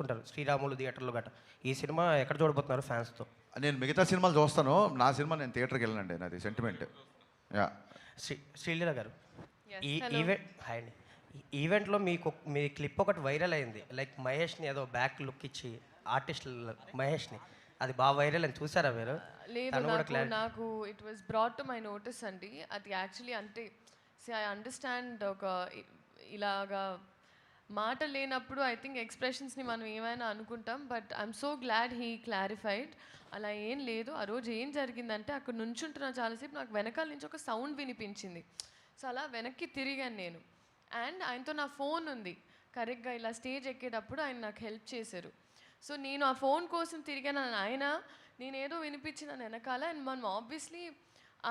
ఉంటారు శ్రీరాములు థియేటర్లో గట్ట. ఈ సినిమా ఎక్కడ చూడబోతున్నారు ఫ్యాన్స్తో? నేను మిగతా సినిమాలు చూస్తాను, నా సినిమా నేను థియేటర్కి వెళ్ళనండి, నాది సెంటిమెంట్. యా. శ్రీలీల గారు, Yes, ఈ hello. హాయ్ అండి. ఈ ఈవెంట్లో మీ క్లిప్ ఒకటి వైరల్ అయింది. లైక్ మహేష్ని ఏదో బ్యాక్ లుక్ ఇచ్చి ఆర్టిస్ట్ మహేష్ని, అది బాగా వైరల్ అని చూసారా మీరు? లేదు, తను కూడా నాకు it was brought to my notice అండి. అది యాక్చువల్లీ అంటే ఐ అండర్స్టాండ్ ఒక ఇలాగా మాట లేనప్పుడు ఐ థింక్ ఎక్స్ప్రెషన్స్ని మనం ఏమైనా అనుకుంటాం, but I'm so glad he clarified. అలా ఏం లేదు. ఆ రోజు ఏం జరిగిందంటే అక్కడ నుంచుంటున్న చాలాసేపు నాకు వెనకాల నుంచి ఒక సౌండ్ వినిపించింది. సో అలా వెనక్కి తిరిగాను నేను. అండ్ ఆయనతో నా ఫోన్ ఉంది. కరెక్ట్గా ఇలా స్టేజ్ ఎక్కేటప్పుడు ఆయన నాకు హెల్ప్ చేశారు. సో నేను ఆ ఫోన్ కోసం తిరిగాను ఆయన, నేనేదో వినిపించిన వెనకాల. అండ్ మనం ఆబ్వియస్లీ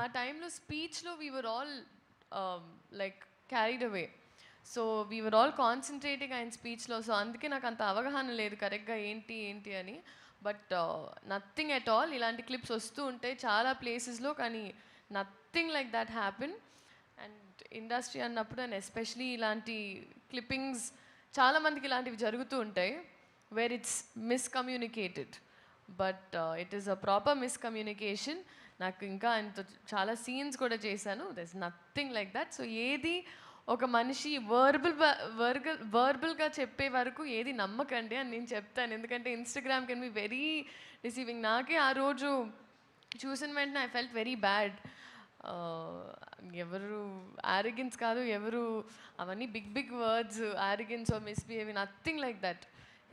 ఆ టైంలో స్పీచ్లో we were all like carried away. So we were all concentrating ఆయన స్పీచ్లో. సో అందుకే నాకు అంత అవగాహన లేదు కరెక్ట్గా ఏంటి అని. But nothing at all. ఇలాంటి క్లిప్స్ వస్తూ ఉంటాయి చాలా ప్లేసెస్లో, కానీ nothing like that happen. And industry అన్నప్పుడు అండ్ ఎస్పెషలీ ఇలాంటి క్లిప్పింగ్స్ చాలామందికి ఇలాంటివి జరుగుతూ ఉంటాయి where it's miscommunicated. But it is a proper miscommunication. నాకు ఇంకా ఆయనతో చాలా సీన్స్ కూడా చేశాను. There is nothing like that. So ఏది ఒక మనిషి వర్బల్గా చెప్పే వరకు ఏది నమ్మకండి అని నేను చెప్తాను. ఎందుకంటే Instagram can be very receiving. నాకే ఆ రోజు చూసిన వెంటనే ఐ ఫెల్ట్ వెరీ బ్యాడ్. ఎవరు ఆరోగెన్స్ కాదు, ఎవరు అవన్నీ big words, arrogance or misbehaving, nothing like that.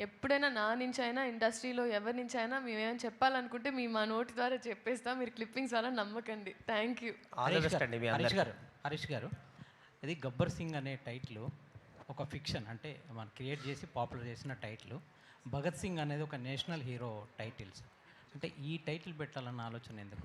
ఎప్పుడైనా నా నుంచి అయినా ఇండస్ట్రీలో ఎవరి నుంచి అయినా మేమేమైనా చెప్పాలనుకుంటే మేము మా నోటి ద్వారా చెప్పేస్తాం. మీరు క్లిప్పింగ్స్ అలా నమ్మకండి. Thank you. హరీష్ గారు, ఇది గబ్బర్ సింగ్ అనే టైటిల్ ఒక ఫిక్షన్, అంటే మనం క్రియేట్ చేసి పాపులర్ చేసిన టైటిల్. భగత్ సింగ్ అనేది ఒక నేషనల్ హీరో టైటిల్స్. అంటే ఈ టైటిల్ పెట్టాలన్న ఆలోచన ఎందుకు?